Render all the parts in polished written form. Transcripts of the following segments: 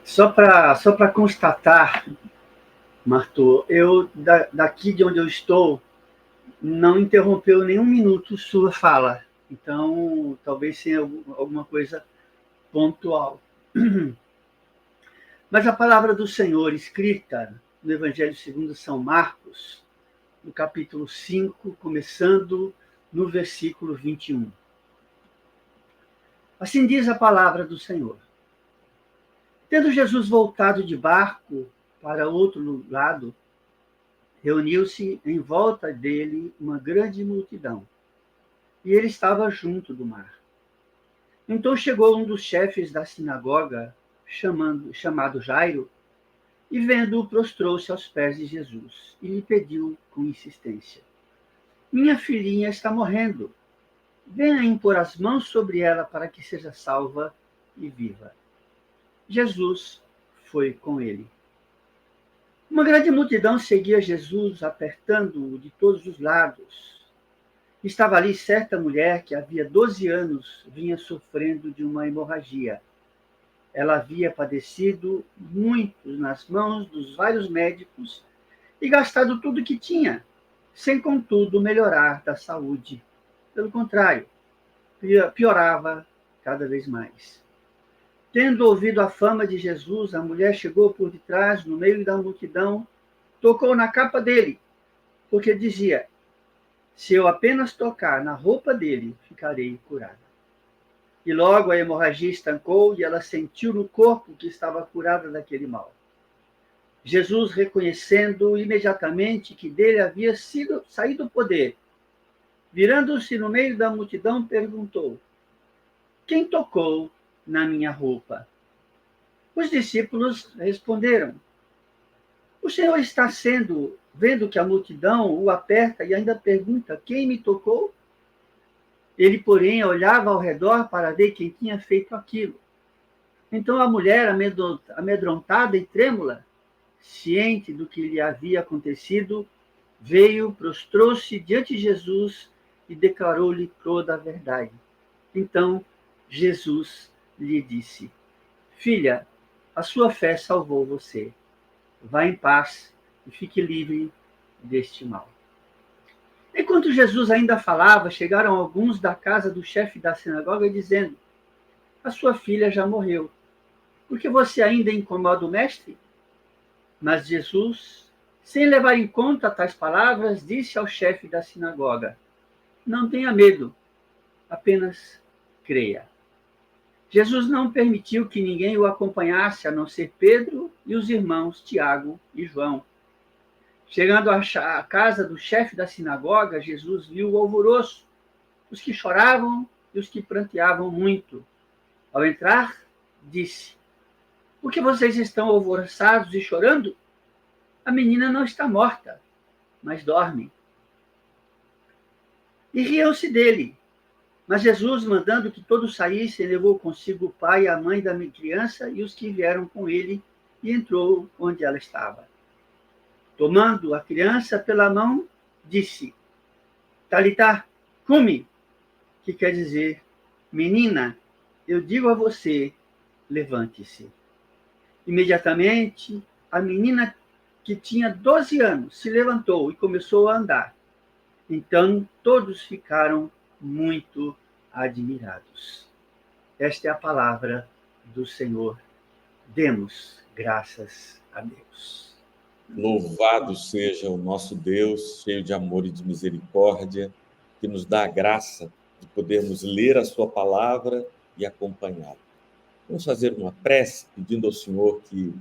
Só para constatar, Martô, daqui de onde eu estou, não interrompeu nenhum minuto sua fala. Então, talvez tenha alguma coisa pontual. Mas a palavra do Senhor, escrita no Evangelho segundo São Marcos, no capítulo 5, começando no versículo 21. Assim diz a palavra do Senhor. Tendo Jesus voltado de barco para outro lado, reuniu-se em volta dele uma grande multidão, e ele estava junto do mar. Então chegou um dos chefes da sinagoga, chamado Jairo, e vendo-o, prostrou-se aos pés de Jesus e lhe pediu com insistência: Minha filhinha está morrendo. Venha impor as mãos sobre ela para que seja salva e viva. Jesus foi com ele. Uma grande multidão seguia Jesus, apertando-o de todos os lados. Estava ali certa mulher que havia 12 anos vinha sofrendo de uma hemorragia. Ela havia padecido muito nas mãos dos vários médicos e gastado tudo que tinha, sem contudo melhorar da saúde. Pelo contrário, piorava cada vez mais. Tendo ouvido a fama de Jesus, a mulher chegou por detrás, no meio da multidão, tocou na capa dele, porque dizia: se eu apenas tocar na roupa dele, ficarei curada. E logo a hemorragia estancou e ela sentiu no corpo que estava curada daquele mal. Jesus, reconhecendo imediatamente que dele havia saído o poder, virando-se no meio da multidão, perguntou: quem tocou na minha roupa? Os discípulos responderam: o Senhor está vendo que a multidão o aperta e ainda pergunta: quem me tocou? Ele, porém, olhava ao redor para ver quem tinha feito aquilo. Então a mulher, amedrontada e trêmula, ciente do que lhe havia acontecido, veio, prostrou-se diante de Jesus e declarou-lhe toda a verdade. Então Jesus lhe disse: filha, a sua fé salvou você. Vá em paz e fique livre deste mal. Enquanto Jesus ainda falava, chegaram alguns da casa do chefe da sinagoga dizendo: a sua filha já morreu. Por que você ainda incomoda o mestre? Mas Jesus, sem levar em conta tais palavras, disse ao chefe da sinagoga: não tenha medo, apenas creia. Jesus não permitiu que ninguém o acompanhasse, a não ser Pedro e os irmãos Tiago e João. Chegando à casa do chefe da sinagoga, Jesus viu o alvoroço, os que choravam e os que pranteavam muito. Ao entrar, disse: por que vocês estão alvoroçados e chorando? A menina não está morta, mas dorme. E riam-se dele. Mas Jesus, mandando que todos saíssem, levou consigo o pai e a mãe da criança e os que vieram com ele, e entrou onde ela estava. Tomando a criança pela mão, disse: Talitá, cumi, que quer dizer: menina, eu digo a você, levante-se. Imediatamente, a menina, que tinha 12 anos, se levantou e começou a andar. Então, todos ficaram muito admirados. Esta é a palavra do Senhor. Demos graças a Deus. Louvado seja o nosso Deus, cheio de amor e de misericórdia, que nos dá a graça de podermos ler a sua palavra e acompanhá-la. Vamos fazer uma prece pedindo ao Senhor que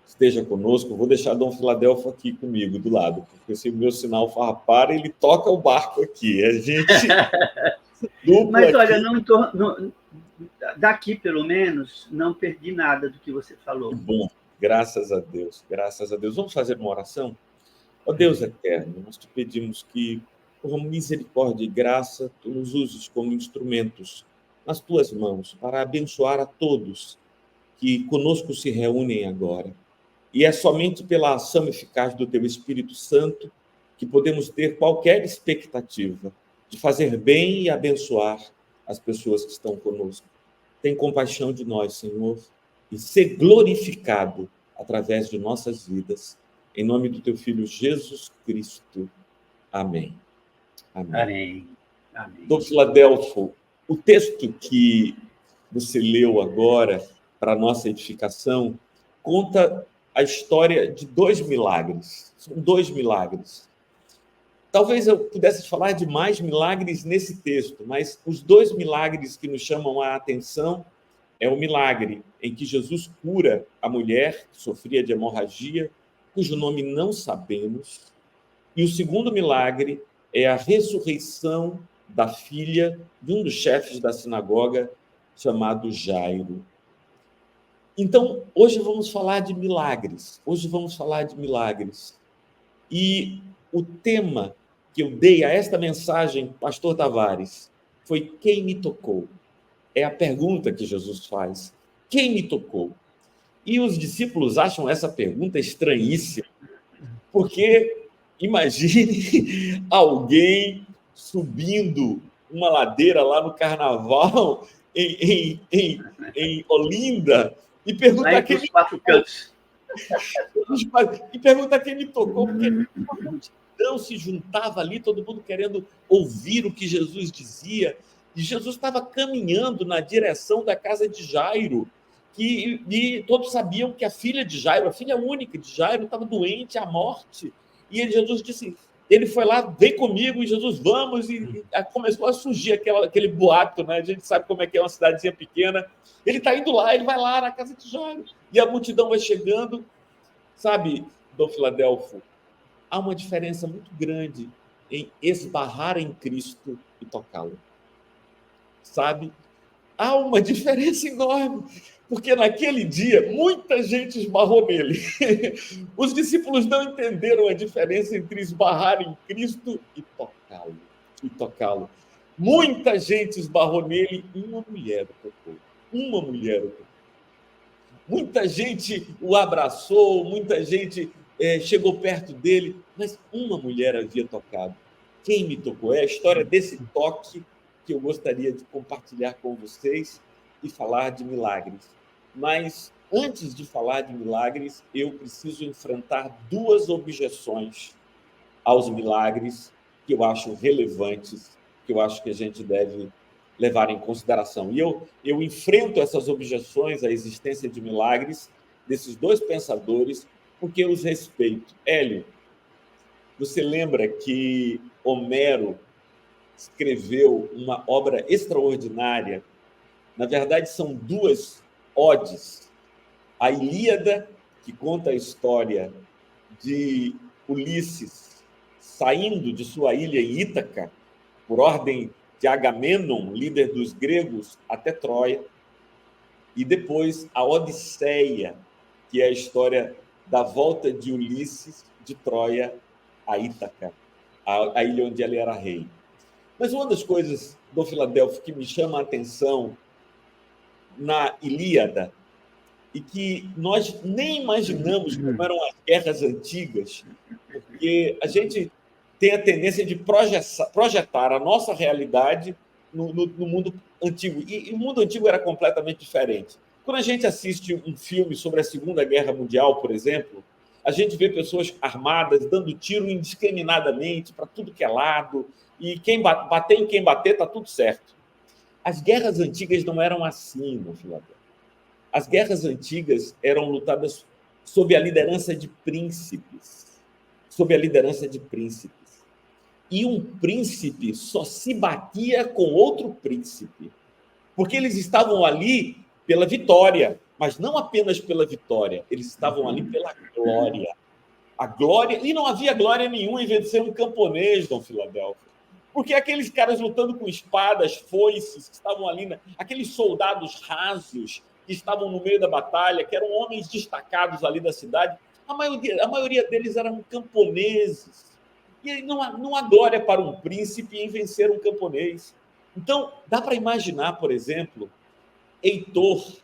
esteja conosco. Vou deixar Dom Filadelfo aqui comigo, do lado, porque se o meu sinal farpar, ele toca o barco aqui. A gente dupla. Mas olha, daqui pelo menos, não perdi nada do que você falou. Bom, graças a Deus, graças a Deus. Vamos fazer uma oração? Ó Deus eterno, nós te pedimos que, por misericórdia e graça, tu nos uses como instrumentos nas tuas mãos para abençoar a todos que conosco se reúnem agora. E é somente pela ação eficaz do teu Espírito Santo que podemos ter qualquer expectativa de fazer bem e abençoar as pessoas que estão conosco. Tem compaixão de nós, Senhor. e ser glorificado através de nossas vidas. Em nome do teu Filho Jesus Cristo. Amém. Amém. Amém. Amém. Dom Filadelfo, o texto que você leu agora, para nossa edificação, conta a história de 2 milagres. São 2 milagres. Talvez eu pudesse falar de mais milagres nesse texto, mas os 2 milagres que nos chamam a atenção é o milagre em que Jesus cura a mulher que sofria de hemorragia, cujo nome não sabemos, e o segundo milagre é a ressurreição da filha de um dos chefes da sinagoga, chamado Jairo. Então, hoje vamos falar de milagres. E o tema que eu dei a esta mensagem, Pastor Tavares, foi: quem me tocou? É a pergunta que Jesus faz. Quem me tocou? E os discípulos acham essa pergunta estranhíssima, porque imagine alguém subindo uma ladeira lá no carnaval, em Olinda, e perguntar quem me tocou. E pergunta quem me tocou, porque a multidão se juntava ali, todo mundo querendo ouvir o que Jesus dizia. E Jesus estava caminhando na direção da casa de Jairo, e todos sabiam que a filha de Jairo, a filha única de Jairo, estava doente à morte. E Jesus disse, ele foi lá, vem comigo, e Jesus, vamos, e começou a surgir aquele boato, né? A gente sabe como é que é uma cidadezinha pequena. Ele está indo lá, ele vai lá na casa de Jairo, e a multidão vai chegando. Sabe, Dom Filadelfo, há uma diferença muito grande em esbarrar em Cristo e tocá-lo. Sabe? Há uma diferença enorme, porque naquele dia muita gente esbarrou nele. Os discípulos não entenderam a diferença entre esbarrar em Cristo e tocá-lo. Muita gente esbarrou nele e uma mulher o tocou. Muita gente o abraçou, muita gente chegou perto dele, mas uma mulher havia tocado. Quem me tocou? É a história desse toque que eu gostaria de compartilhar com vocês e falar de milagres. Mas, antes de falar de milagres, eu preciso enfrentar 2 objeções aos milagres que eu acho relevantes, que eu acho que a gente deve levar em consideração. E eu enfrento essas objeções à existência de milagres desses 2 pensadores, porque eu os respeito. Hélio, você lembra que Homero escreveu uma obra extraordinária? Na verdade, são 2 odes. A Ilíada, que conta a história de Ulisses saindo de sua ilha em Ítaca, por ordem de Agamenon, líder dos gregos, até Troia. E depois a Odisseia, que é a história da volta de Ulisses de Troia a Ítaca, a ilha onde ele era rei. Mas uma das coisas do Filadelfo que me chama a atenção na Ilíada, e que nós nem imaginamos como eram as guerras antigas, porque a gente tem a tendência de projetar a nossa realidade no mundo antigo. E o mundo antigo era completamente diferente. Quando a gente assiste um filme sobre a Segunda Guerra Mundial, por exemplo, a gente vê pessoas armadas dando tiro indiscriminadamente para tudo que é lado, e quem bater em quem bater está tudo certo. As guerras antigas não eram assim, meu filho. As guerras antigas eram lutadas sob a liderança de príncipes. E um príncipe só se batia com outro príncipe, porque eles estavam ali pela vitória, mas não apenas pela vitória, eles estavam ali pela glória. A glória, e não havia glória nenhuma em vencer um camponês, Dom Filadelfo, porque aqueles caras lutando com espadas, foices, que estavam ali, aqueles soldados rasos que estavam no meio da batalha, que eram homens destacados ali da cidade, a maioria deles eram camponeses. E não há glória para um príncipe em vencer um camponês. Então, dá para imaginar, por exemplo, Heitor,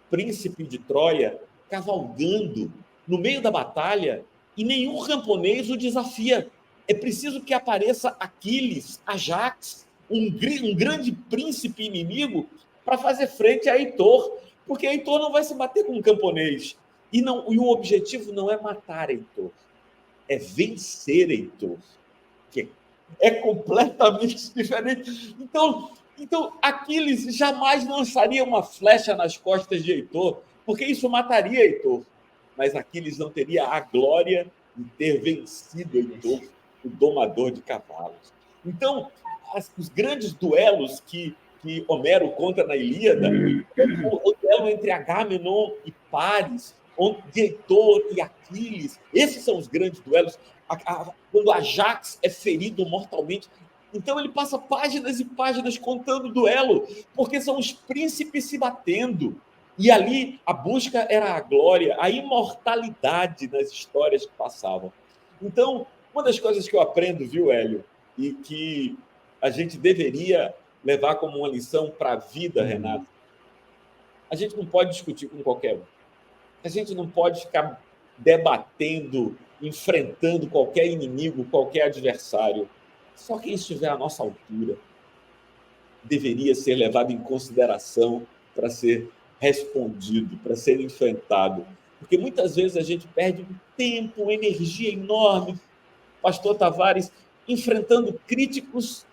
príncipe de Troia, cavalgando no meio da batalha e nenhum camponês o desafia. É preciso que apareça Aquiles, Ajax, um grande príncipe inimigo para fazer frente a Heitor, Porque Heitor não vai se bater com um camponês. E o objetivo não é matar Heitor, é vencer Heitor, que é completamente diferente. Então, Aquiles jamais lançaria uma flecha nas costas de Heitor, porque isso mataria Heitor. Mas Aquiles não teria a glória de ter vencido Heitor, o domador de cavalos. Então, os grandes duelos que Homero conta na Ilíada, o duelo entre Agamenon e Paris, de Heitor e Aquiles, esses são os grandes duelos. Quando Ajax é ferido mortalmente, então ele passa páginas e páginas contando o duelo, porque são os príncipes se batendo. E ali a busca era a glória, a imortalidade nas histórias que passavam. Então, uma das coisas que eu aprendo, viu, Hélio, e que a gente deveria levar como uma lição para a vida, Renato, a gente não pode discutir com qualquer um. A gente não pode ficar debatendo, enfrentando qualquer inimigo, qualquer adversário. Só quem estiver à nossa altura deveria ser levado em consideração para ser respondido, para ser enfrentado. Porque muitas vezes a gente perde um tempo, uma energia enorme, pastor Tavares, enfrentando críticos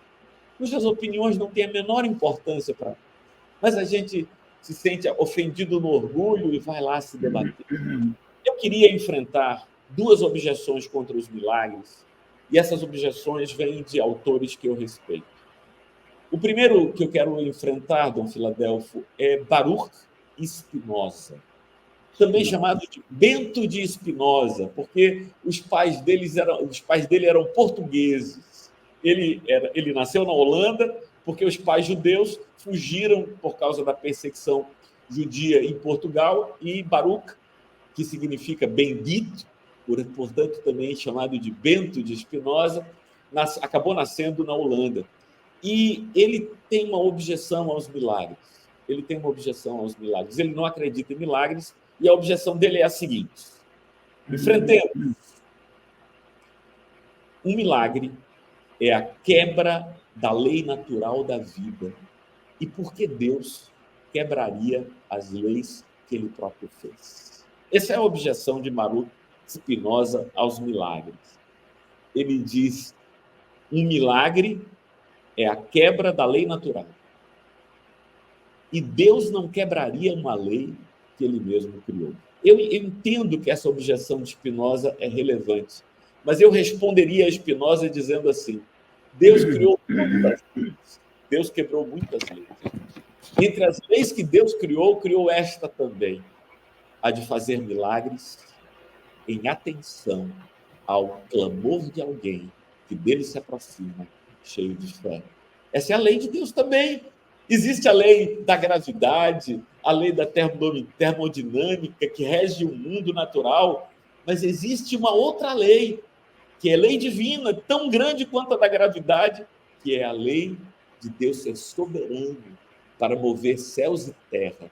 cujas opiniões não têm a menor importância para nós. Mas a gente se sente ofendido no orgulho e vai lá se debater. Eu queria enfrentar duas objeções contra os milagres, e essas objeções vêm de autores que eu respeito. O primeiro que eu quero enfrentar, Dom Filadelfo, é Baruch Spinoza, também chamado de Bento de Spinoza, porque os pais dele eram portugueses. Ele nasceu na Holanda, porque os pais judeus fugiram por causa da perseguição judia em Portugal, e Baruch, que significa bendito, portanto também chamado de Bento de Spinoza, acabou nascendo na Holanda. E ele tem uma objeção aos milagres. Ele não acredita em milagres, e a objeção dele é a seguinte: enfrentemos. Um milagre é a quebra da lei natural da vida. E por que Deus quebraria as leis que ele próprio fez? Essa é a objeção de Baruch Spinoza aos milagres. Ele diz: um milagre é a quebra da lei natural. E Deus não quebraria uma lei que ele mesmo criou. Eu entendo que essa objeção de Spinoza é relevante, mas eu responderia a Spinoza dizendo assim: Deus criou muitas leis. Deus quebrou muitas leis. Entre as leis que Deus criou esta também, a de fazer milagres em atenção ao clamor de alguém que dele se aproxima, cheio de fé. Essa é a lei de Deus também. Existe a lei da gravidade, a lei da termodinâmica que rege o mundo natural, mas existe uma outra lei, que é lei divina, tão grande quanto a da gravidade, que é a lei de Deus ser soberano para mover céus e terras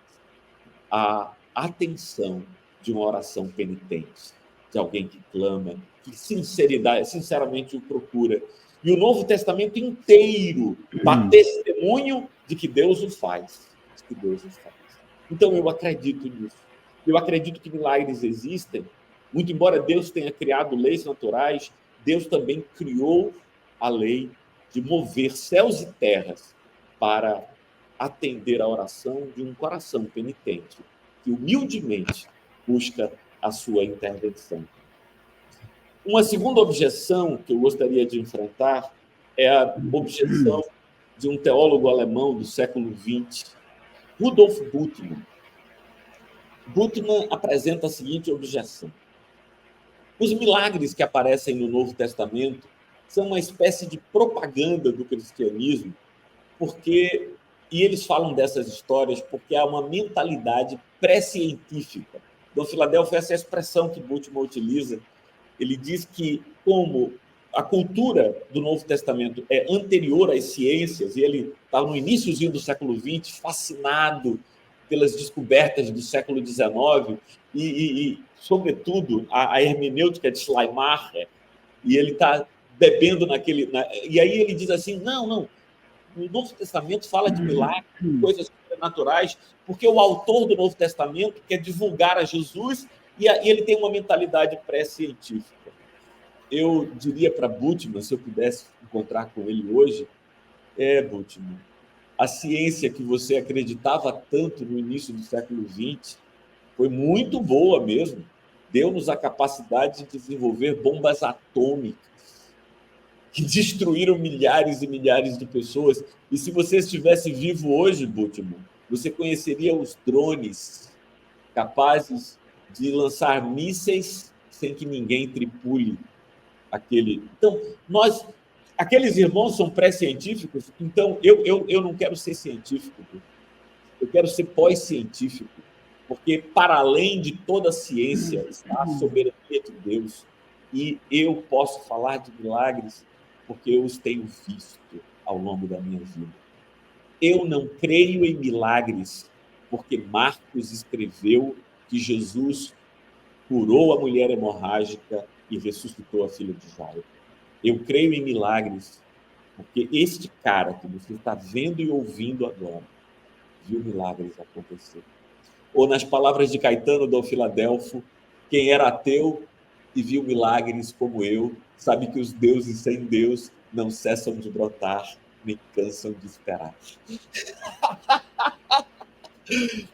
à atenção de uma oração penitente, de alguém que clama, que sinceramente o procura. E o Novo Testamento inteiro dá testemunho de que Deus o faz. Então, eu acredito nisso. Eu acredito que milagres existem. Muito embora Deus tenha criado leis naturais, Deus também criou a lei de mover céus e terras para atender a oração de um coração penitente, que humildemente busca a sua intervenção. Uma segunda objeção que eu gostaria de enfrentar é a objeção de um teólogo alemão do século XX, Rudolf Bultmann. Bultmann apresenta a seguinte objeção: os milagres que aparecem no Novo Testamento são uma espécie de propaganda do cristianismo, e eles falam dessas histórias porque há uma mentalidade pré-científica. Dom Filadelfo, essa é a expressão que Bultmann utiliza. Ele diz que, como a cultura do Novo Testamento é anterior às ciências, e ele está no iníciozinho do século XX, fascinado pelas descobertas do século XIX, e sobretudo, a hermenêutica de Schleiermacher, e ele está bebendo naquele... E aí ele diz assim, não, o Novo Testamento fala de milagres, coisas sobrenaturais, porque o autor do Novo Testamento quer divulgar a Jesus e ele tem uma mentalidade pré-científica. Eu diria para Bultmann, se eu pudesse encontrar com ele hoje, Bultmann, a ciência que você acreditava tanto no início do século XX foi muito boa mesmo. Deu-nos a capacidade de desenvolver bombas atômicas que destruíram milhares e milhares de pessoas. E se você estivesse vivo hoje, Bultmann, você conheceria os drones capazes de lançar mísseis sem que ninguém tripule aquele. Então, aqueles irmãos são pré-científicos, então eu não quero ser científico, eu quero ser pós-científico, porque para além de toda a ciência está a soberania de Deus, e eu posso falar de milagres porque eu os tenho visto ao longo da minha vida. Eu não creio em milagres porque Marcos escreveu que Jesus curou a mulher hemorrágica e ressuscitou a filha de Jairo. Eu creio em milagres porque este cara que você está vendo e ouvindo agora viu milagres acontecer. Ou nas palavras de Caetano do Filadelfo, quem era ateu e viu milagres como eu, sabe que os deuses sem Deus não cessam de brotar, nem cansam de esperar.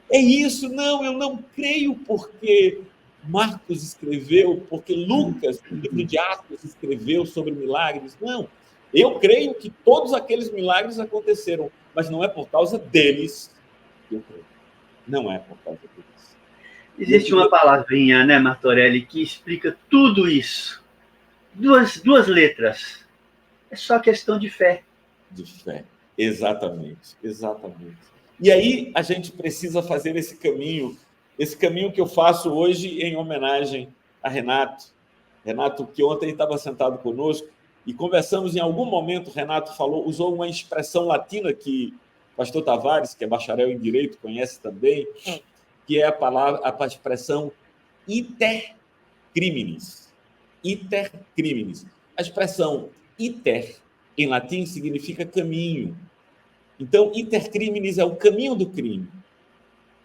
É isso, não, eu não creio porque Marcos escreveu, porque Lucas, no livro de Atos, escreveu sobre milagres. Não, eu creio que todos aqueles milagres aconteceram, mas não é por causa deles que eu creio. Não é por causa deles. Existe uma palavrinha, né, Martorelli, que explica tudo isso. Duas letras. É só questão de fé. De fé, exatamente, exatamente. E aí a gente precisa fazer esse caminho que eu faço hoje em homenagem a Renato. Renato, que ontem estava sentado conosco e conversamos em algum momento, Renato usou uma expressão latina que o pastor Tavares, que é bacharel em Direito, conhece também, que é a expressão iter criminis. Iter criminis. A expressão iter, em latim, significa caminho. Então, iter criminis é o caminho do crime.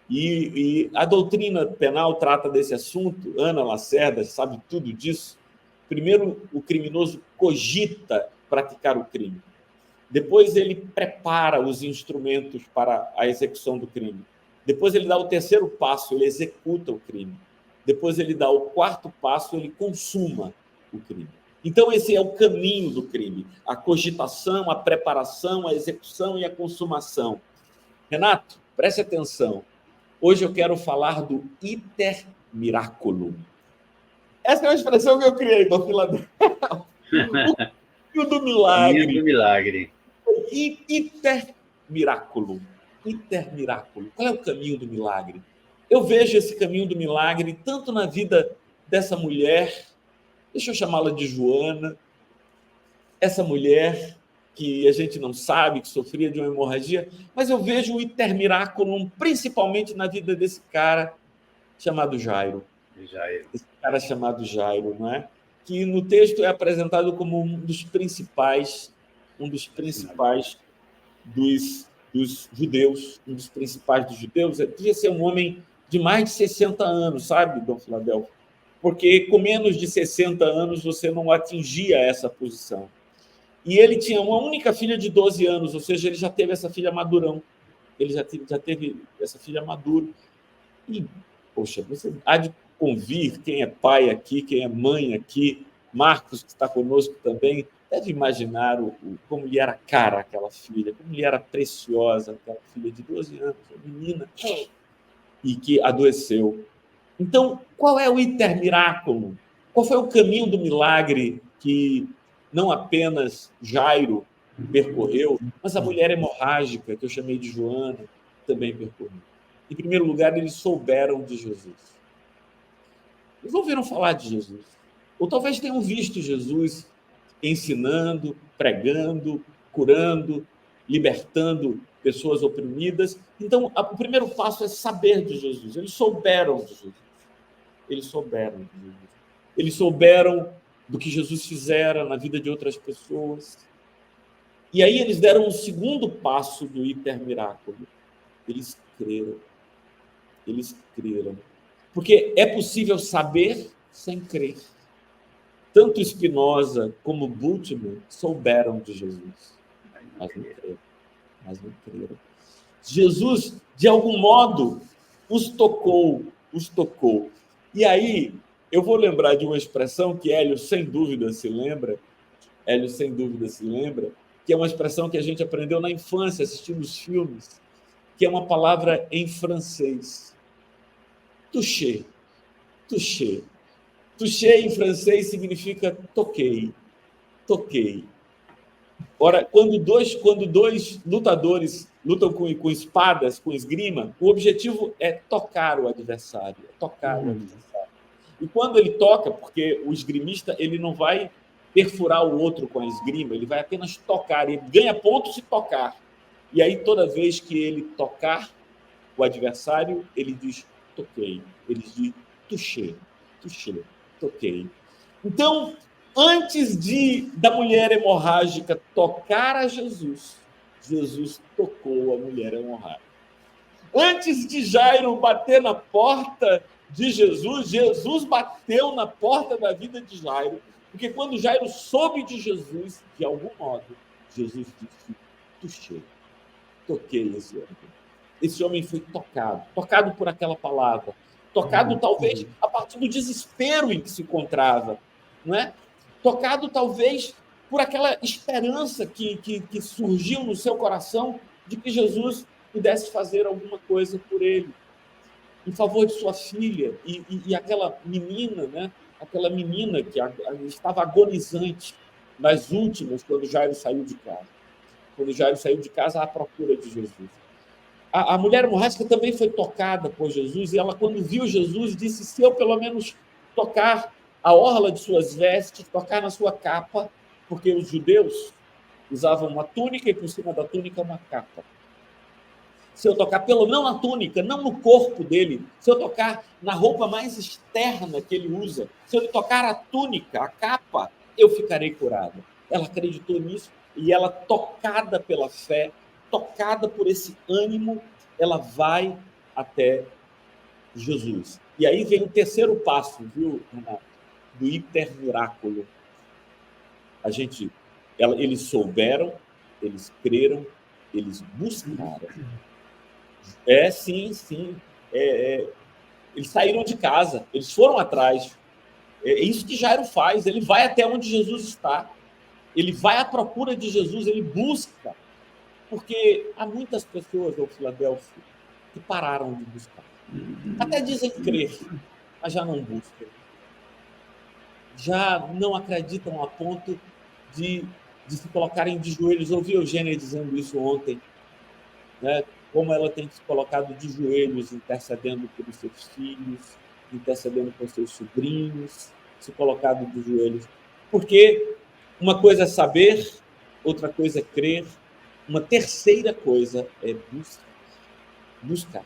E a doutrina penal trata desse assunto. Ana Lacerda sabe tudo disso. Primeiro, o criminoso cogita praticar o crime. Depois, ele prepara os instrumentos para a execução do crime. Depois, ele dá o terceiro passo, ele executa o crime. Depois, ele dá o quarto passo, ele consuma o crime. Então, esse é o caminho do crime: a cogitação, a preparação, a execução e a consumação. Renato, preste atenção. Hoje eu quero falar do iter miraculum. Essa é uma expressão que eu criei do Filadelfo. O caminho do milagre. Caminho do milagre. Iter miraculum. Iter miraculum. Qual é o caminho do milagre? Eu vejo esse caminho do milagre tanto na vida dessa mulher, deixa eu chamá-la de Joana, essa mulher que a gente não sabe, que sofria de uma hemorragia, mas eu vejo o iter miraculum principalmente na vida desse cara chamado Jairo. Esse cara chamado Jairo, não é? Que no texto é apresentado como um dos principais dos judeus, um dos principais dos judeus. Devia ser um homem de mais de 60 anos, sabe, Dom Filadelfo? Porque com menos de 60 anos você não atingia essa posição. E ele tinha uma única filha de 12 anos, ou seja, ele já teve essa filha madurão. Ele já teve essa filha madura. E, poxa, você há de convir, quem é pai aqui, quem é mãe aqui, Marcos, que está conosco também, deve imaginar como lhe era cara aquela filha, como lhe era preciosa aquela filha de 12 anos, uma menina, e que adoeceu. Então, qual é o iter miraculum? Qual foi o caminho do milagre que não apenas Jairo percorreu, mas a mulher hemorrágica, que eu chamei de Joana, também percorreu? Em primeiro lugar, eles souberam de Jesus. Eles ouviram falar de Jesus. Ou talvez tenham visto Jesus ensinando, pregando, curando, libertando pessoas oprimidas. Então, o primeiro passo é saber de Jesus. Eles souberam de Jesus. Eles souberam de Jesus. Eles souberam do que Jesus fizera na vida de outras pessoas. E aí eles deram o segundo passo do iter miraculum. Eles creram. Eles creram. Porque é possível saber sem crer. Tanto Spinoza como Bultmann souberam de Jesus, mas não creram. Mas não creram. Jesus, de algum modo, os tocou. E aí, eu vou lembrar de uma expressão que Hélio, sem dúvida, se lembra, que é uma expressão que a gente aprendeu na infância, assistindo os filmes, que é uma palavra em francês. Touché. Touché. Touché em francês significa toquei. Ora, quando dois lutadores lutam com espadas, com esgrima, o objetivo é tocar o adversário. E quando ele toca, porque o esgrimista ele não vai perfurar o outro com a esgrima, ele vai apenas tocar, ele ganha pontos se tocar. E aí, toda vez que ele tocar o adversário, ele diz toquei. Ele diz touché, toquei. Então, antes da mulher hemorrágica tocar a Jesus, Jesus tocou a mulher hemorrágica. Antes de Jairo bater na porta de Jesus, Jesus bateu na porta da vida de Jairo, porque quando Jairo soube de Jesus, de algum modo, Jesus disse, touché, toquei esse homem. Esse homem foi tocado por aquela palavra, tocado talvez a partir do desespero em que se encontrava, não é? Tocado talvez por aquela esperança que surgiu no seu coração de que Jesus pudesse fazer alguma coisa por ele, em favor de sua filha, e aquela menina, né? Aquela menina que estava agonizante nas últimas, quando Jairo saiu de casa. Quando Jairo saiu de casa à procura de Jesus. A mulher hemorrágica também foi tocada por Jesus, e ela, quando viu Jesus, disse, se eu pelo menos tocar a orla de suas vestes, tocar na sua capa, porque os judeus usavam uma túnica e por cima da túnica uma capa. Se eu tocar, não na túnica, não no corpo dele, se eu tocar na roupa mais externa que ele usa, se eu tocar a túnica, a capa, eu ficarei curada. Ela acreditou nisso e ela, tocada pela fé, tocada por esse ânimo, ela vai até Jesus. E aí vem o terceiro passo, viu, Renato? Do hipermiráculo. Eles souberam, eles creram, eles buscaram. Sim. Eles saíram de casa, eles foram atrás. É isso que Jairo faz, ele vai até onde Jesus está. Ele vai à procura de Jesus, ele busca. Porque há muitas pessoas, ao Filadélfia, que pararam de buscar. Até dizem crer, mas já não buscam. Já não acreditam a ponto de se colocarem de joelhos. Ouvi a Eugênia dizendo isso ontem, né? Como ela tem se colocado de joelhos, intercedendo pelos seus filhos, intercedendo por seus sobrinhos, se colocado de joelhos. Porque uma coisa é saber, outra coisa é crer, uma terceira coisa é buscar.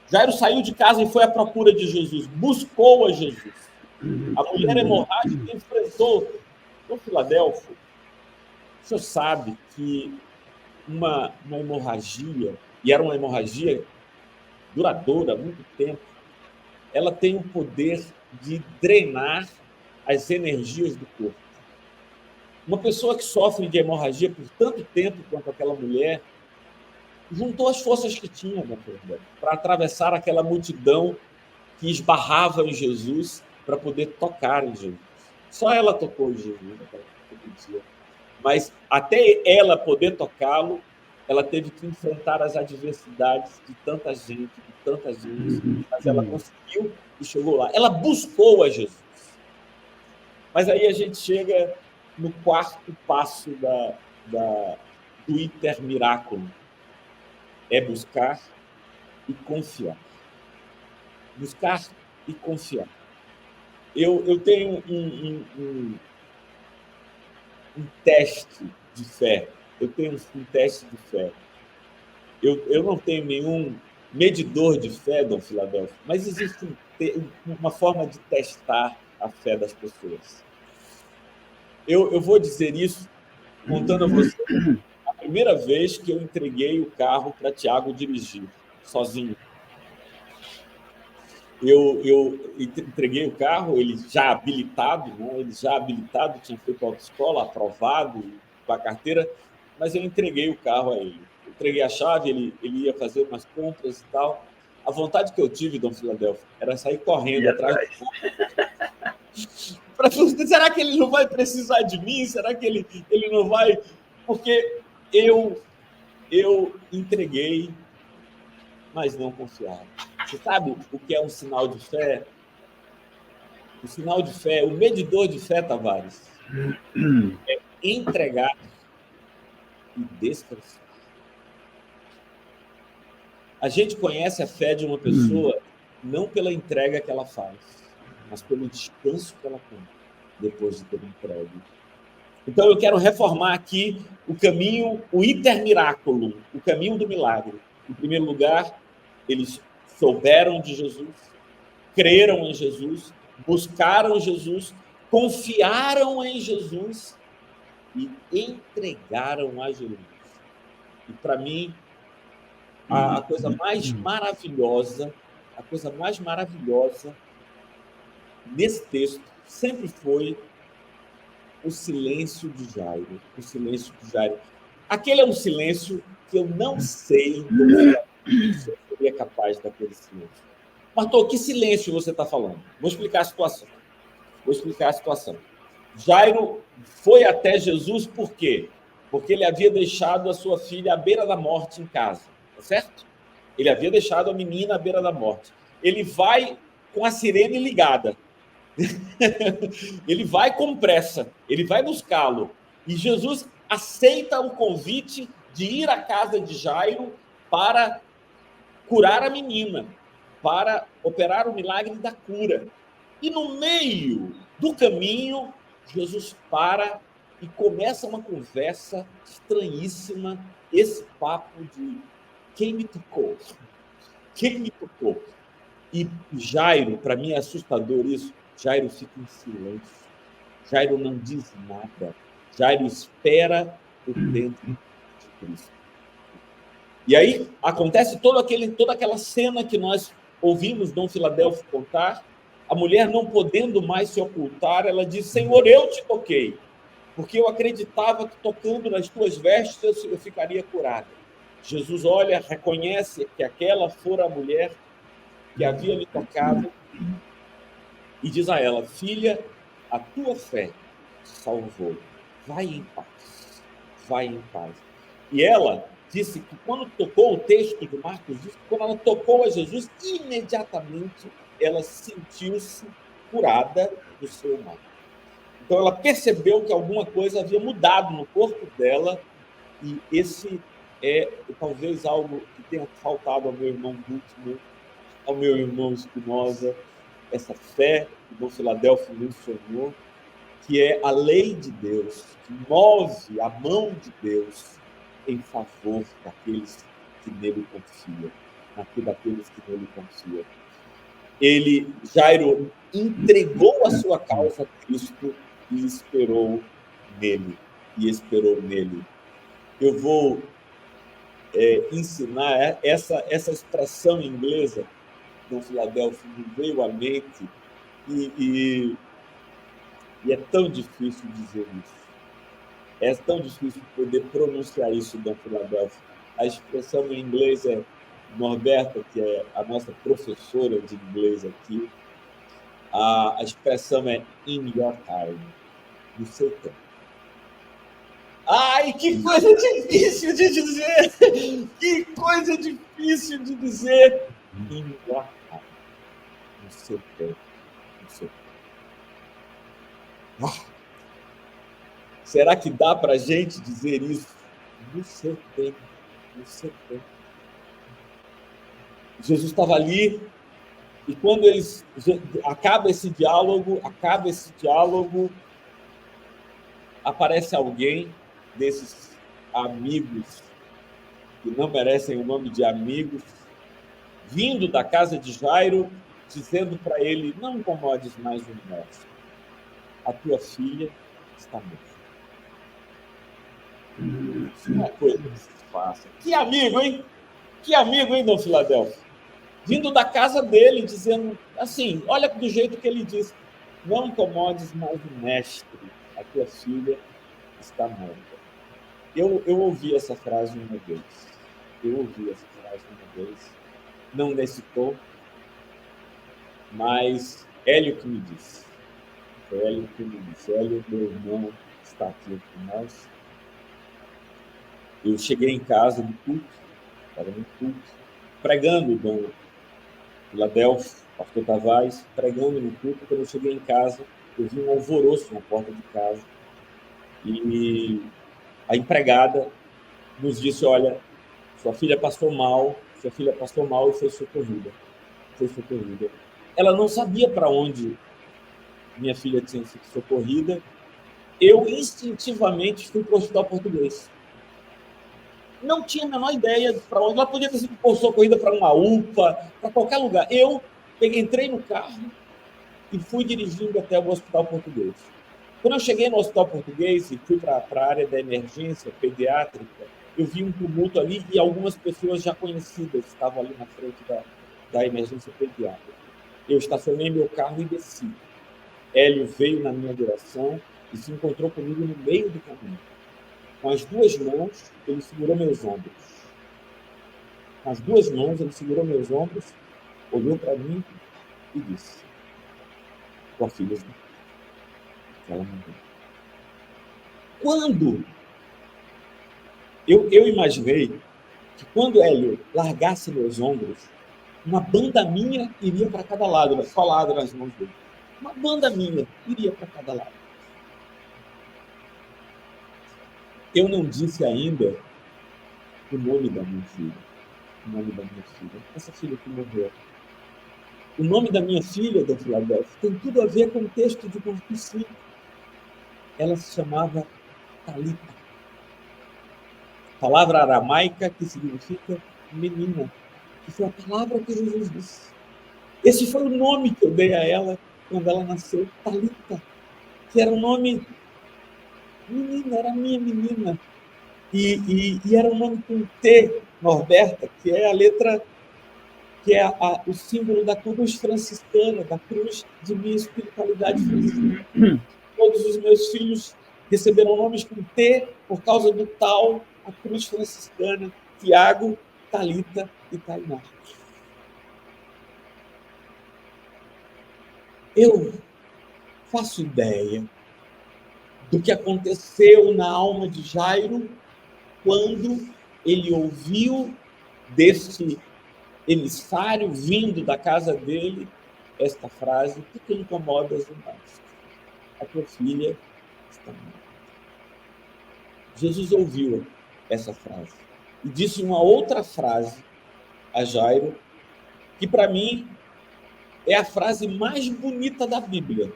Jairo saiu de casa e foi à procura de Jesus, buscou a Jesus. A mulher hemorrágica enfrentou no Filadélfia. O senhor sabe que uma hemorragia, e era uma hemorragia duradoura há muito tempo, ela tem o poder de drenar as energias do corpo. Uma pessoa que sofre de hemorragia por tanto tempo quanto aquela mulher, juntou as forças que tinha para atravessar aquela multidão que esbarrava em Jesus para poder tocar em Jesus. Só ela tocou em Jesus naquele dia. Mas até ela poder tocá-lo, ela teve que enfrentar as adversidades de tanta gente, mas ela conseguiu e chegou lá. Ela buscou a Jesus. Mas aí a gente chega no quarto passo do hipermiráculo. É buscar e confiar. Buscar e confiar. Eu tenho um teste de fé. Eu tenho um teste de fé. Eu não tenho nenhum medidor de fé, Dom Filadélfio, mas existe uma forma de testar a fé das pessoas. Eu vou dizer isso contando a você primeira vez que eu entreguei o carro para Tiago dirigir, sozinho. Eu entreguei o carro, ele já habilitado, né? Ele já habilitado, tinha feito autoescola, aprovado, com a carteira, mas eu entreguei o carro a ele. Eu entreguei a chave, ele ia fazer umas compras e tal. A vontade que eu tive, Dom Filadélfio, era sair correndo atrás do carro. Será que ele não vai precisar de mim? Será que ele não vai... Porque eu entreguei, mas não confiava. Você sabe o que é um sinal de fé? O sinal de fé, o medidor de fé, Tavares, é entregar e descansar. A gente conhece a fé de uma pessoa não pela entrega que ela faz, mas pelo descanso que ela tem depois de ter entregue. Então, eu quero reformar aqui o caminho, o intermiraculum, o caminho do milagre. Em primeiro lugar, eles souberam de Jesus, creram em Jesus, buscaram Jesus, confiaram em Jesus e entregaram a Jesus. E, para mim, a coisa mais maravilhosa nesse texto sempre foi o silêncio de Jairo. O silêncio de Jairo. Aquele é um silêncio que eu não sei se eu seria capaz daquele silêncio. Martor, que silêncio você está falando? Vou explicar a situação. Jairo foi até Jesus por quê? Porque ele havia deixado a sua filha à beira da morte em casa, tá certo? Ele havia deixado a menina à beira da morte. Ele vai com a sirene ligada. Ele vai com pressa, ele vai buscá-lo. E Jesus aceita o convite de ir à casa de Jairo para curar a menina, para operar o milagre da cura. E no meio do caminho, Jesus para e começa uma conversa estranhíssima, esse papo de quem me tocou? Quem me tocou? E Jairo, para mim é assustador isso, Jairo fica em silêncio. Jairo não diz nada. Jairo espera o tempo de Cristo. E aí acontece toda aquela cena que nós ouvimos Dom Filadélfio contar. A mulher, não podendo mais se ocultar, ela diz: Senhor, eu te toquei, porque eu acreditava que tocando nas tuas vestes eu ficaria curada. Jesus olha, reconhece que aquela fora a mulher que havia lhe tocado e diz a ela: filha, a tua fé te salvou. Vai em paz. Vai em paz. E ela disse que quando tocou, o texto de Marcos diz que quando ela tocou a Jesus, imediatamente ela sentiu-se curada do seu mal. Então ela percebeu que alguma coisa havia mudado no corpo dela, e esse é talvez algo que tenha faltado ao meu irmão Gutmann, ao meu irmão Espinosa, essa fé que Dom Filadélfio mencionou, que é a lei de Deus, que move a mão de Deus em favor daqueles que nele confiam, daqueles que nele confiam. Jairo entregou a sua causa a Cristo e esperou nele. Eu vou ensinar essa expressão inglesa, Dom Filadélfio me veio à mente, e é tão difícil dizer isso. É tão difícil poder pronunciar isso, Dom Filadélfio. A expressão em inglês é, Norberta, que é a nossa professora de inglês aqui, a expressão é in your time, no seu tempo. Ai, que coisa difícil de dizer! Que coisa difícil de dizer! In your time, no seu tempo. Será que dá para a gente dizer isso? No seu tempo. Jesus estava ali, e quando acaba esse diálogo, aparece alguém desses amigos, que não merecem o nome de amigos, vindo da casa de Jairo, dizendo para ele: não incomodes mais o mestre, a tua filha está morta. Isso não é coisa que se faça. Que amigo, hein? Que amigo, hein, Dom Filadélfio? Vindo da casa dele, dizendo assim, olha do jeito que ele disse, não incomodes mais o mestre, a tua filha está morta. Eu ouvi essa frase uma vez. Não nesse tom, mas Hélio que me disse. Hélio, meu irmão, está aqui com nós. Eu cheguei em casa do culto, estava no culto, pregando, Dom Filadélfio, pastor Tavares, pregando no culto. Quando eu cheguei em casa, eu vi um alvoroço na porta de casa e a empregada nos disse, olha, sua filha passou mal e foi socorrida. Ela não sabia para onde minha filha tinha sido socorrida. Eu instintivamente fui para o hospital português. Não tinha a menor ideia para onde. Ela podia ter sido socorrida para uma UPA, para qualquer lugar. Eu entrei no carro e fui dirigindo até o hospital português. Quando eu cheguei no hospital português e fui para a área da emergência pediátrica, eu vi um tumulto ali e algumas pessoas já conhecidas estavam ali na frente da emergência pediátrica. Eu estacionei meu carro e desci. Hélio veio na minha direção e se encontrou comigo no meio do caminho. Com as duas mãos, ele segurou meus ombros. Olhou para mim e disse, tua filha, ela morreu. Quando eu imaginei que quando Hélio largasse meus ombros, uma banda minha iria para cada lado, só lado nas mãos dele. Uma banda minha iria para cada lado. Eu não disse ainda o nome da minha filha. Essa filha que morreu. O nome da minha filha, Dom Filadélfio, tem tudo a ver com o texto de Marcos 5. Ela se chamava Talita. Palavra aramaica que significa menina. Que foi a palavra que Jesus disse. Esse foi o nome que eu dei a ela quando ela nasceu, Talita, que era um nome menina, era minha menina. E era um nome com T, Norberta, que é a letra, que é o símbolo da cruz franciscana, da cruz de minha espiritualidade franciscana. Todos os meus filhos receberam nomes com T por causa do tal, a cruz franciscana, Tiago, Talita e Tainá. Eu faço ideia do que aconteceu na alma de Jairo quando ele ouviu desse emissário vindo da casa dele esta frase: "Por que incomodas o mestre? A tua filha está morta." Jesus ouviu essa frase e disse uma outra frase a Jairo, que para mim é a frase mais bonita da Bíblia.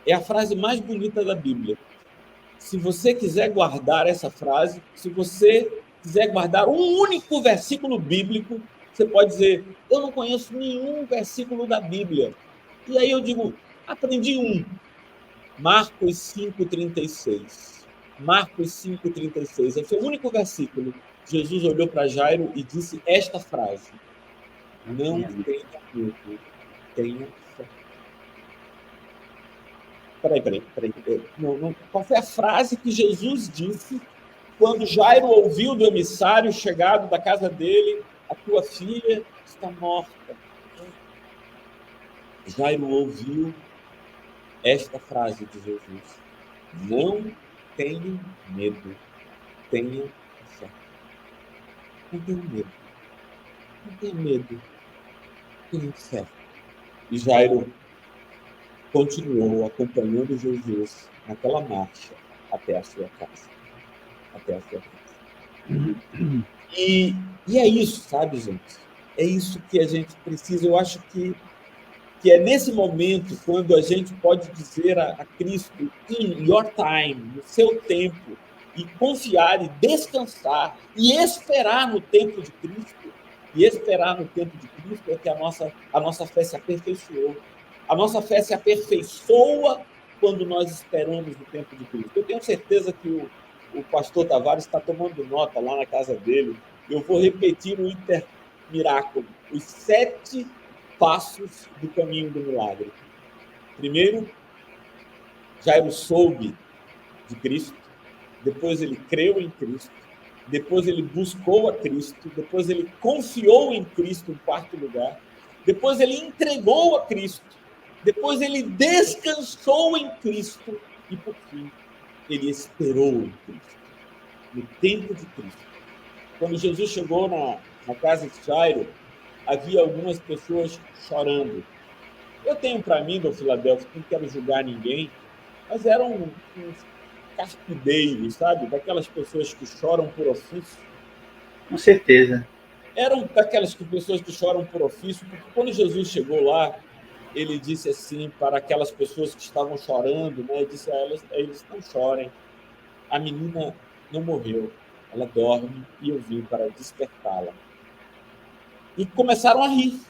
É a frase mais bonita da Bíblia. Se você quiser guardar essa frase, se você quiser guardar um único versículo bíblico, você pode dizer: eu não conheço nenhum versículo da Bíblia. E aí eu digo: aprendi um. Marcos 5,36. Marcos 5,36. Esse é o único versículo. Jesus olhou para Jairo e disse esta frase: não tenha medo, tenha fé. Peraí. Não. Qual foi a frase que Jesus disse quando Jairo ouviu do emissário chegado da casa dele: a tua filha está morta? Jairo ouviu esta frase de Jesus: não tenha medo, tenha fé. Não tenha medo, tenha fé. E Jairo continuou acompanhando Jesus naquela marcha até a sua casa. E é isso, sabe, gente? É isso que a gente precisa. Eu acho que é nesse momento quando a gente pode dizer a Cristo: in your time, no seu tempo, e confiar e descansar e esperar no tempo de Cristo. E esperar no tempo de Cristo é que a nossa fé se aperfeiçoou. A nossa fé se aperfeiçoa quando nós esperamos no tempo de Cristo. Eu tenho certeza que o pastor Tavares está tomando nota lá na casa dele. Eu vou repetir o Iter Miraculo, os 7 passos do caminho do milagre. Primeiro, Jairo soube de Cristo, depois ele creu em Cristo, depois ele buscou a Cristo, depois ele confiou em Cristo em quarto lugar, depois ele entregou a Cristo, depois ele descansou em Cristo e, por fim, ele esperou em Cristo, no tempo de Cristo. Quando Jesus chegou na casa de Jairo, havia algumas pessoas chorando. Eu tenho para mim, do Filadélfia, não quero julgar ninguém, mas eram uns carpideiros, sabe? Daquelas pessoas que choram por ofício. Com certeza. Eram daquelas pessoas que choram por ofício, porque quando Jesus chegou lá, ele disse assim para aquelas pessoas que estavam chorando, né? Ele disse a eles não chorem, a menina não morreu, ela dorme e eu vim para despertá-la. E começaram a rir.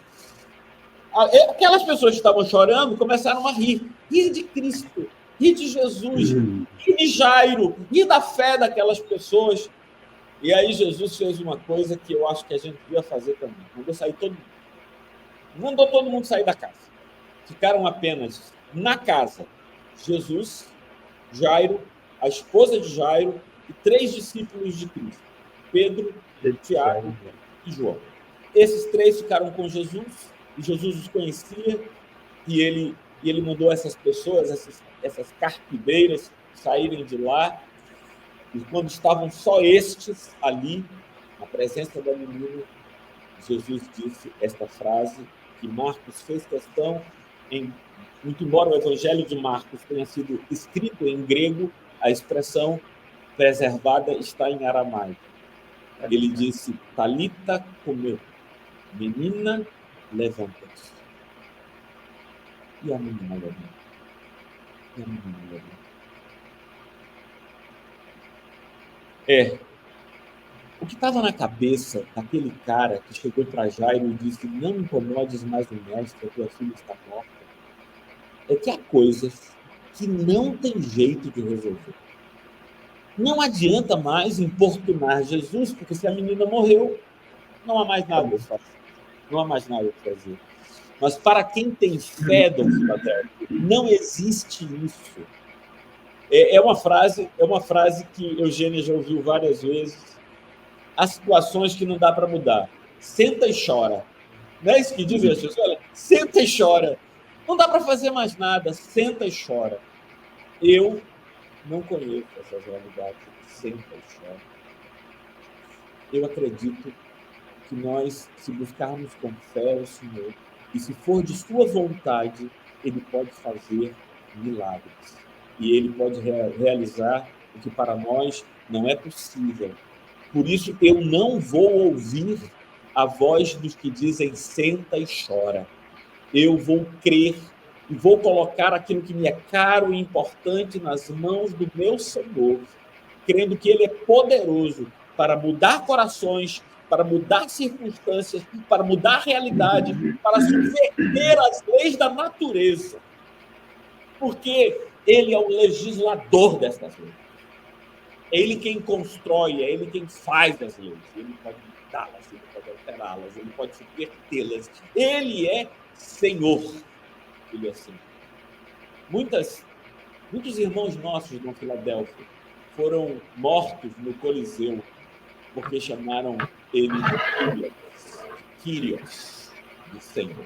Aquelas pessoas que estavam chorando começaram a rir de Cristo, rir de Jesus, rir de Jairo, rir da fé daquelas pessoas. E aí Jesus fez uma coisa que eu acho que a gente devia fazer também. Mandou todo mundo sair da casa. Ficaram apenas na casa Jesus, Jairo, a esposa de Jairo e 3 discípulos de Cristo, Pedro, Tiago e João. Esses 3 ficaram com Jesus, e Jesus os conhecia, e ele mandou essas pessoas, essas carpideiras, saírem de lá. E quando estavam só estes ali, na presença da menina, Jesus disse esta frase que Marcos fez questão, muito embora o Evangelho de Marcos tenha sido escrito em grego, a expressão preservada está em aramaico. Ele disse, Talita cumê, menina, levanta-te. E a menina levanta. O que estava na cabeça daquele cara que chegou para Jairo e disse, não incomodes mais o mestre, a tua filha está morta, é que há coisas que não tem jeito de resolver. Não adianta mais importunar Jesus, porque se a menina morreu, não há mais nada a fazer. Não há mais nada a fazer. Mas para quem tem fé, Dom Filadélfio, não existe isso. É uma frase que Eugênia já ouviu várias vezes. Há situações que não dá para mudar. Senta e chora. Não é isso que dizem as pessoas? Olha, senta e chora. Não dá para fazer mais nada. Senta e chora. Eu não conheço essas realidades. Senta e chora. Eu acredito que nós, se buscarmos com fé o Senhor, e se for de sua vontade, Ele pode fazer milagres. E Ele pode realizar o que para nós não é possível. Por isso, eu não vou ouvir a voz dos que dizem senta e chora. Eu vou crer e vou colocar aquilo que me é caro e importante nas mãos do meu Senhor, crendo que Ele é poderoso para mudar corações, para mudar circunstâncias, para mudar a realidade, para subverter as leis da natureza. Porque Ele é o legislador destas leis. É Ele quem constrói, é Ele quem faz as leis. Ele pode mudá-las, Ele pode alterá-las, Ele pode subvertê-las. Ele é Senhor. Ele é Senhor. Muitos irmãos nossos na Filadélfia foram mortos no Coliseu porque chamaram ele de Kyrios, de Senhor.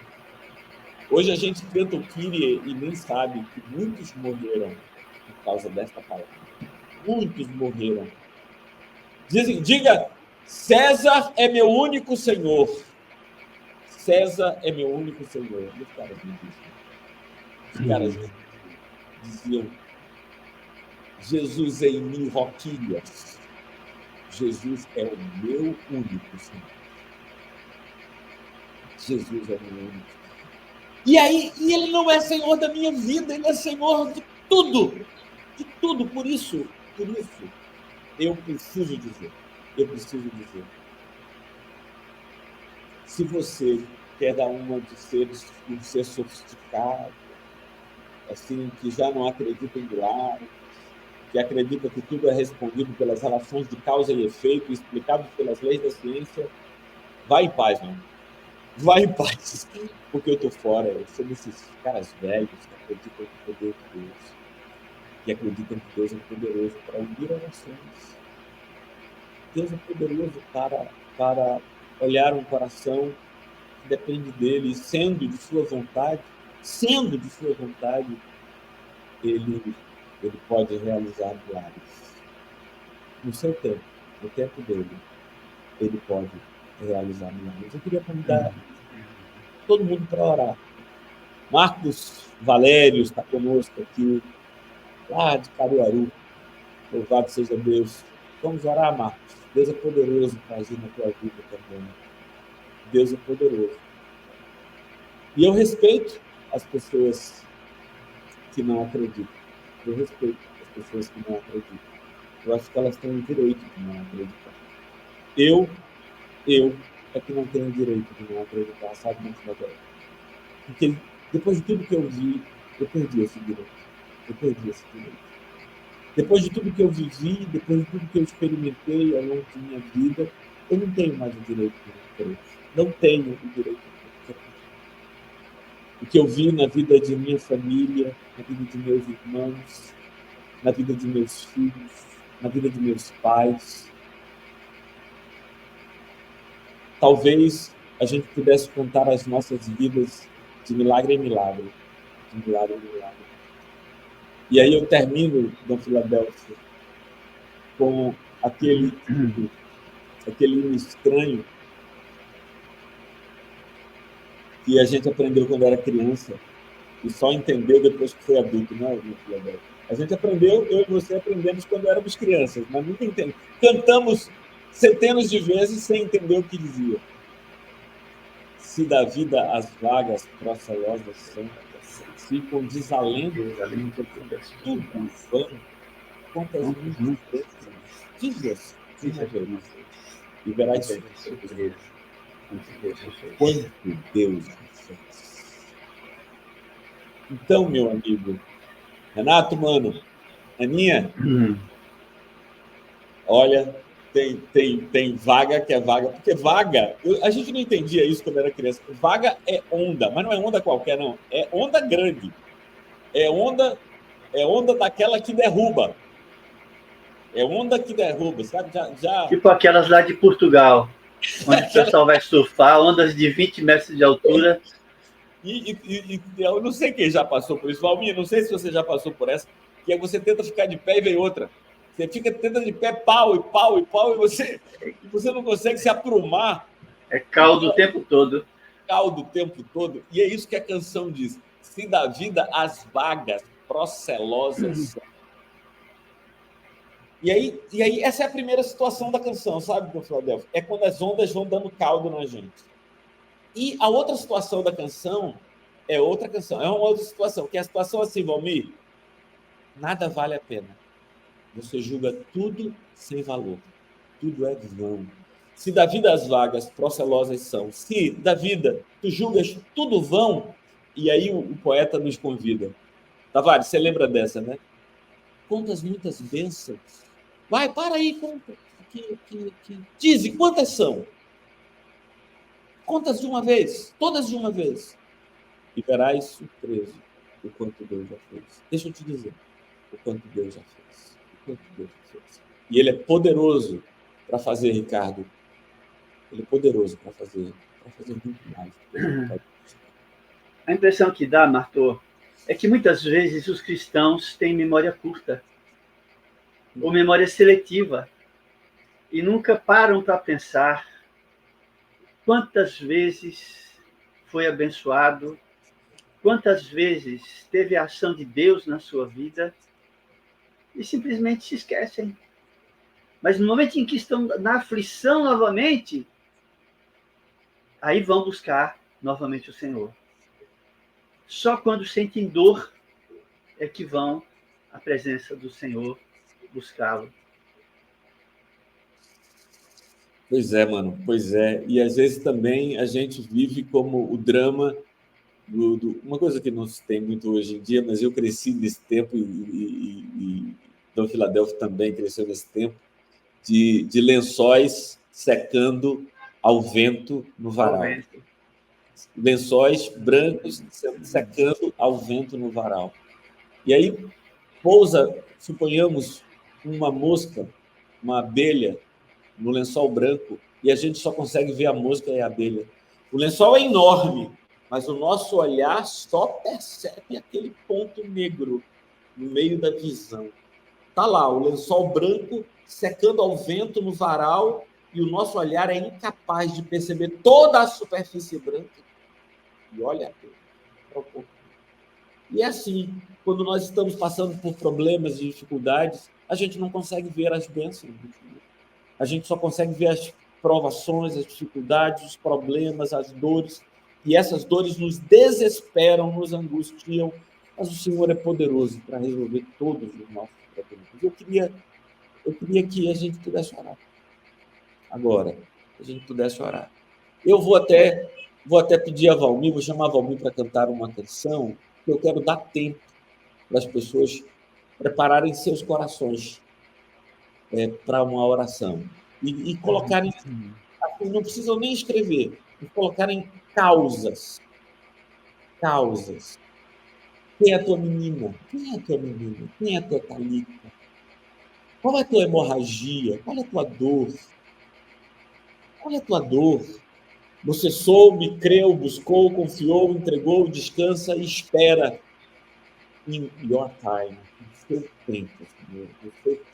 Hoje a gente canta o Kyrie e nem sabe que muitos morreram por causa desta palavra. Muitos morreram. Diga, César é meu único Senhor. César é meu único Senhor. E os caras me diziam. Os caras diziam, Jesus em mim, Roquilhas. Jesus é o meu único Senhor. Jesus é o meu único Senhor. E Ele não é Senhor da minha vida, Ele é Senhor de tudo. De tudo. Por isso, eu preciso dizer. Se você quer dar uma de ser sofisticado, assim, que já não acredita em milagres, que acredita que tudo é respondido pelas relações de causa e efeito, explicado pelas leis da ciência, vai em paz, mano. Vai em paz, porque eu tô fora. Eu sou desses caras velhos que acreditam no poder de Deus, que acreditam que Deus é poderoso para unir orações. Deus é poderoso para olhar um coração que depende dele, sendo de sua vontade, ele pode realizar milagres. No seu tempo, no tempo dele, ele pode realizar milagres. Eu queria convidar todo mundo para orar. Marcos Valério está conosco aqui, lá de Caruaru. Louvado seja Deus. Vamos orar, Marcos. Deus é poderoso para agir na tua vida também. Deus é poderoso. E eu respeito as pessoas que não acreditam. Eu respeito as pessoas que não acreditam. Eu acho que elas têm o direito de não acreditar. Eu é que não tenho direito de não acreditar, sabe, Montenegro? Porque depois de tudo que eu vi, eu perdi esse direito. Depois de tudo que eu vivi, depois de tudo que eu experimentei ao longo de minha vida, eu não tenho mais o direito de não crer. Não tenho o direito de não crer. O que eu vi na vida de minha família, na vida de meus irmãos, na vida de meus filhos, na vida de meus pais. Talvez a gente pudesse contar as nossas vidas de milagre em milagre. De milagre em milagre. E aí eu termino da Filadélfia com aquele hino estranho que a gente aprendeu quando era criança e só entendeu depois que foi adulto, né, Filadélfia? A gente aprendeu, eu e você aprendemos quando éramos crianças, mas nunca entendemos. Cantamos centenas de vezes sem entender o que dizia. Se da vida as vagas procelosas são, se com desalento, tudo vão, quantas muitas vezes, diz e verás quanto Deus fez. Então, meu amigo, Renato, mano, Aninha, olha, tem vaga que é vaga, porque vaga, a gente não entendia isso quando era criança. Vaga é onda, mas não é onda qualquer, não. É onda grande. É onda daquela que derruba. É onda que derruba, sabe? Tipo aquelas lá de Portugal, onde o pessoal vai surfar, ondas de 20 metros de altura. E eu não sei quem já passou por isso. Valmir, não sei se você já passou por essa, que é você tenta ficar de pé e vem outra. Você fica tentando de pé, pau, e você não consegue se aprumar. É caldo o tempo todo. Caldo o tempo todo. E é isso que a canção diz. Se da vida as vagas procelosas. E aí, essa é a primeira situação da canção, sabe, meu Filadélfia? É quando as ondas vão dando caldo na gente. E a outra situação da canção é outra canção. É uma outra situação, que é a situação assim, Valmir. Nada vale a pena. Você julga tudo sem valor. Tudo é vão. Se da vida as vagas procelosas são, se da vida tu julgas tudo vão, e aí o poeta nos convida. Tavares, você lembra dessa, né? Quantas muitas bênçãos. Vai, para aí, conta. Dize, quantas são? Contas de uma vez, todas de uma vez. E verás surpreso o quanto Deus já fez. Deixa eu te dizer o quanto Deus já fez. O quanto Deus já fez. E Ele é poderoso para fazer, Ricardo. Ele é poderoso para fazer muito mais. A impressão que dá, Martor, é que muitas vezes os cristãos têm memória curta ou memória seletiva e nunca param para pensar quantas vezes foi abençoado, quantas vezes teve a ação de Deus na sua vida e simplesmente se esquecem. Mas no momento em que estão na aflição novamente, aí vão buscar novamente o Senhor. Só quando sentem dor é que vão à presença do Senhor buscá-lo. Pois é, mano, pois é. E às vezes também a gente vive como o drama uma coisa que não se tem muito hoje em dia, mas eu cresci nesse tempo e Então, Filadélfia também cresceu nesse tempo, de lençóis secando ao vento no varal. Lençóis brancos secando ao vento no varal. E aí pousa, suponhamos, uma mosca, uma abelha, no lençol branco, e a gente só consegue ver a mosca e a abelha. O lençol é enorme, mas o nosso olhar só percebe aquele ponto negro no meio da visão. Está lá, o lençol branco secando ao vento no varal, e o nosso olhar é incapaz de perceber toda a superfície branca. E olha, e é assim, quando nós estamos passando por problemas e dificuldades, a gente não consegue ver as bênçãos. A gente só consegue ver as provações, as dificuldades, os problemas, as dores, e essas dores nos desesperam, nos angustiam, mas o Senhor é poderoso para resolver todos os nossos problemas. Eu queria que a gente pudesse orar. Agora, a gente pudesse orar. Eu vou até pedir a Valmir, vou chamar a Valmir para cantar uma canção, que eu quero dar tempo para as pessoas prepararem seus corações para uma oração. E colocarem, assim, não precisam nem escrever, colocarem causas. Causas. Quem é a tua menina? Quem é a tua menina? Quem é a tua Thalita? Qual é a tua hemorragia? Qual é a tua dor? Qual é a tua dor? Você soube, creu, buscou, confiou, entregou, descansa e espera in your time, no seu tempo, Senhor, no seu